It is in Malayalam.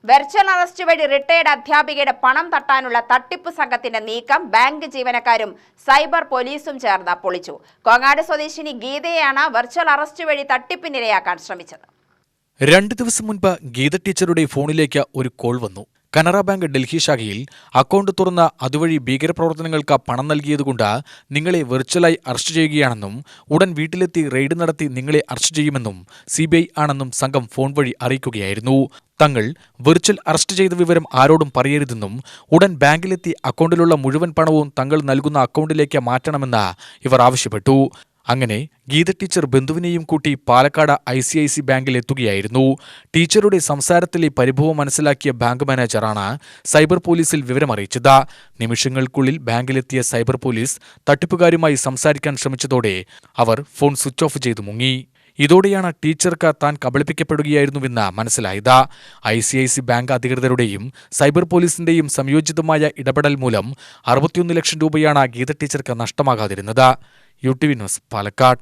വെർച്വൽ അറസ്റ്റ് വഴി റിട്ടയർഡ് അധ്യാപികയുടെ പണം തട്ടാനുള്ള തട്ടിപ്പ് സംഘത്തിന്റെ നീക്കം ബാങ്ക് ജീവനക്കാരും സൈബർ പോലീസും ചേർന്ന് പൊളിച്ചു. കോങ്ങാട് സ്വദേശിനി ഗീതയെയാണ് വെർച്വൽ അറസ്റ്റ് വഴി തട്ടിപ്പിനിരയാക്കാൻ ശ്രമിച്ചത്. 2 ദിവസം മുൻപ് ഗീത ടീച്ചറുടെ ഫോണിലേക്ക് ഒരു കോൾ വന്നു. കനറ ബാങ്ക് ഡൽഹി ശാഖയിൽ അക്കൗണ്ട് തുറന്ന് അതുവഴി ഭീകരപ്രവർത്തനങ്ങൾക്ക് പണം നൽകിയതുകൊണ്ട് നിങ്ങളെ വെർച്വലായി അറസ്റ്റ് ചെയ്യുകയാണെന്നും ഉടൻ വീട്ടിലെത്തി റെയ്ഡ് നടത്തി നിങ്ങളെ അറസ്റ്റ് ചെയ്യുമെന്നും CBI ആണെന്നും സംഘം ഫോൺ വഴി അറിയിക്കുകയായിരുന്നു. തങ്ങൾ വെർച്വൽ അറസ്റ്റ് ചെയ്ത വിവരം ആരോടും പറയരുതെന്നും ഉടൻ ബാങ്കിലെത്തി അക്കൗണ്ടിലുള്ള മുഴുവൻ പണവും തങ്ങൾ നൽകുന്ന അക്കൗണ്ടിലേക്ക് മാറ്റണമെന്ന് ഇവർ ആവശ്യപ്പെട്ടു. അങ്ങനെ ഗീത ടീച്ചർ ബന്ധുവിനെയും കൂട്ടി പാലക്കാട് ICIC ബാങ്കിൽ എത്തുകയായിരുന്നു. ടീച്ചറുടെ സംസാരത്തിലെ പരിഭവം മനസ്സിലാക്കിയ ബാങ്ക് മാനേജറാണ് സൈബർ പോലീസിൽ വിവരമറിയിച്ചത്. നിമിഷങ്ങൾക്കുള്ളിൽ ബാങ്കിലെത്തിയ സൈബർ പോലീസ് തട്ടിപ്പുകാരുമായി സംസാരിക്കാൻ ശ്രമിച്ചതോടെ അവർ ഫോൺ സ്വിച്ച് ഓഫ് ചെയ്തു മുങ്ങി. ഇതോടെയാണ് ടീച്ചർക്ക് താൻ കബളിപ്പിക്കപ്പെടുകയായിരുന്നുവെന്ന് മനസ്സിലായത്. ICIC ബാങ്ക് അധികൃതരുടെയും സൈബർ പോലീസിന്റെയും സംയോജിതമായ ഇടപെടൽ മൂലം 61 ലക്ഷം രൂപയാണ് ഗീത ടീച്ചർക്ക് നഷ്ടമാകാതിരുന്നത്. UTV news, Palakkad.